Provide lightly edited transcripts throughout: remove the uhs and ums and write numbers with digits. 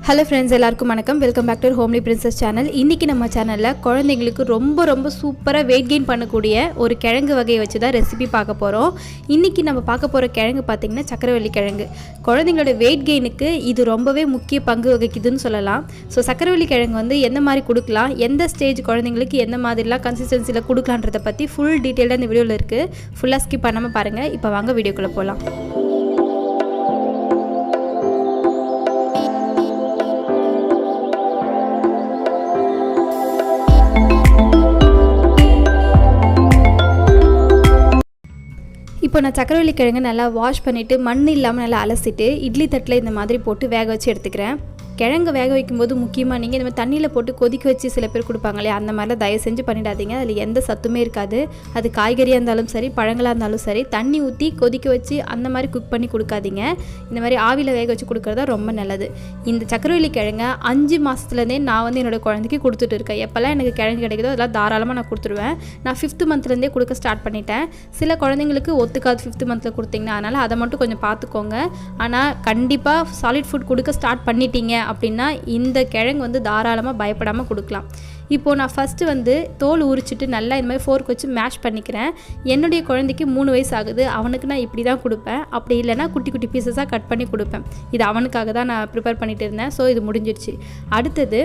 Hello friends, எல்லாருக்கும் வணக்கம். Welcome back to Homely Princess channel. இன்றைக்கி நம்ம சேனலில் குழந்தைங்களுக்கு ரொம்ப சூப்பராக வெயிட் கெயின் பண்ணக்கூடிய ஒரு கிழங்கு வகையை வச்சு தான் ரெசிபி பார்க்க போகிறோம். இன்றைக்கி நம்ம பார்க்க போகிற கிழங்கு பார்த்திங்கன்னா சக்கரவள்ளி கிழங்கு. குழந்தைங்களோட வெயிட் கெயினுக்கு இது ரொம்பவே முக்கிய பங்கு வகிக்குதுன்னு சொல்லலாம். ஸோ சக்கரவள்ளி கிழங்கு வந்து எந்த மாதிரி கொடுக்கலாம், எந்த ஸ்டேஜ் குழந்தைங்களுக்கு எந்த மாதிரிலாம் கன்சிஸ்டன்சியில் கொடுக்கலான்றதை பற்றி ஃபுல் டீட்டெயிலாக இந்த வீடியோவில் இருக்குது. ஃபுல்லாக ஸ்கிப் பண்ணாமல் பாருங்கள். இப்போ வாங்க வீடியோக்குள்ளே போகலாம். இப்போ நான் சக்கரவள்ளி கிழங்கு நல்லா வாஷ் பண்ணிவிட்டு மண் இல்லாமல் நல்லா அலசிட்டு இட்லி தட்டில் இந்த மாதிரி போட்டு வேக வச்சு எடுத்துக்கிறேன். கிழங்கு வேக வைக்கும்போது முக்கியமாக நீங்கள் இந்த மாதிரி தண்ணியில் போட்டு கொதிக்க வச்சு சில பேர் கொடுப்பாங்க இல்லையா, அந்த மாதிரிலாம் தயவு செஞ்சு பண்ணிடாதீங்க. அதில் எந்த சத்துமே இருக்காது. அது காய்கறியாக இருந்தாலும் சரி, பழங்களாக இருந்தாலும் சரி, தண்ணி ஊற்றி கொதிக்க வச்சு அந்த மாதிரி குக் பண்ணி கொடுக்காதீங்க. இந்த மாதிரி ஆவியில் வேக வச்சு கொடுக்குறதா ரொம்ப நல்லது. இந்த சக்கரவள்ளி கிழங்கை 5 மாதத்துலேருந்தே நான் வந்து என்னோடய குழந்தைக்கு கொடுத்துட்டு இருக்கேன். எப்போல்லாம் எனக்கு கிழங்கு கிடைக்குதோ அதெல்லாம் தாராளமாக நான் கொடுத்துருவேன். நான் 5th மந்த்லேருந்தே கொடுக்க ஸ்டார்ட் பண்ணிட்டேன். சில குழந்தைங்களுக்கு ஒத்துக்காது 5th மந்தில் கொடுத்தீங்கன்னா, அதனால் அதை மட்டும் கொஞ்சம் பார்த்துக்கோங்க. ஆனால் கண்டிப்பாக சாலிட் ஃபுட் கொடுக்க ஸ்டார்ட் பண்ணிட்டீங்க அப்படின்னா இந்த கிழங்கு வந்து தாராளமாக பயப்படாமல் கொடுக்கலாம். இப்போது நான் ஃபஸ்ட்டு வந்து தோல் உரிச்சிட்டு நல்லா இந்த மாதிரி ஃபோர்க் வச்சு மேஷ் பண்ணிக்கிறேன். என்னுடைய குழந்தைக்கு 3 வயசு ஆகுது. அவனுக்கு நான் இப்படி தான் கொடுப்பேன். அப்படி இல்லைனா குட்டி குட்டி பீசஸாக கட் பண்ணி கொடுப்பேன். இது அவனுக்காக தான் நான் ப்ரிப்பேர் பண்ணிகிட்டு இருந்தேன். ஸோ இது முடிஞ்சிடுச்சு. அடுத்தது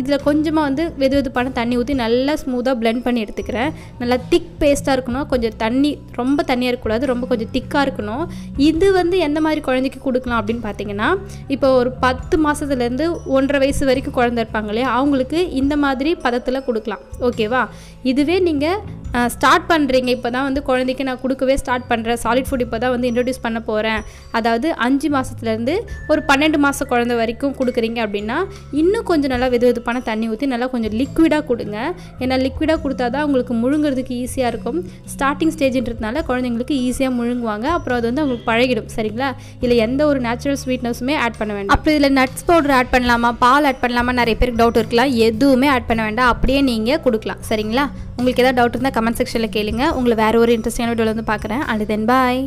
இதில் கொஞ்சமாக வந்து வெதுவெதுப்பான தண்ணி ஊற்றி நல்லா ஸ்மூத்தாக பிளெண்ட் பண்ணி எடுத்துக்கிறேன். நல்லா திக் பேஸ்ட்டாக இருக்கணும். கொஞ்சம் தண்ணி ரொம்ப தண்ணியாக இருக்கக்கூடாது, ரொம்ப கொஞ்சம் திக்காக இருக்கணும். இது வந்து எந்த மாதிரி குழந்தைக்கு கொடுக்கலாம் அப்படின்னு பார்த்தீங்கன்னா, இப்போ ஒரு 10 மாதத்துலேருந்து 1.5 வயசு வரைக்கும் குழந்தை இருப்பாங்க இல்லையா, அவங்களுக்கு இந்த மாதிரி பதத்தில் கொடுக்கலாம். ஓகேவா? இதுவே நீங்கள் ஸ்டார்ட் பண்ணுறீங்க, இப்போ தான் வந்து குழந்தைக்கு நான் கொடுக்கவே ஸ்டார்ட் பண்ணுறேன், சாலிட் ஃபுட் இப்போ தான் வந்து இன்ட்ரடியூஸ் பண்ண போகிறேன், அதாவது 5 மாதத்துலேருந்து ஒரு 12 மாத குழந்தை வரைக்கும் கொடுக்குறீங்க அப்படின்னா இன்னும் கொஞ்சம் நல்லா வெதுவெதுப்பான தண்ணி ஊற்றி நல்லா கொஞ்சம் லிக்விடாக கொடுங்க. ஏன்னா லிக்விடாக கொடுத்தா தான் உங்களுக்கு முழுங்கிறதுக்கு ஈஸியாக இருக்கும். ஸ்டார்டிங் ஸ்டேஜ்ன்றதுனால குழந்தைங்களுக்கு ஈஸியாக முழுங்குவாங்க. அப்புறம் அது வந்து அவங்களுக்கு பழகிடும். சரிங்களா? இல்லை எந்த ஒரு நேச்சுரல் ஸ்வீட்னஸுமே ஆட் பண்ண வேண்டாம். அப்புறம் இதில் நட்ஸ் பவுடர் ஆட் பண்ணலாமா, பால் ஆட் பண்ணலாமா, நிறைய பேருக்கு டவுட் இருக்கலாம். எதுவுமே ஆட் பண்ண வேண்டாம், அப்படியே நீங்கள் கொடுக்கலாம். சரிங்களா? உங்களுக்கு ஏதாவது டவுட் இருந்தால் கமெண்ட் செக்ஷனில் கேளுங்க. உங்களை வேறு ஒரு இன்ட்ரெஸ்டிங்கான வீடியோவில் வந்து பார்க்குறேன். And then bye.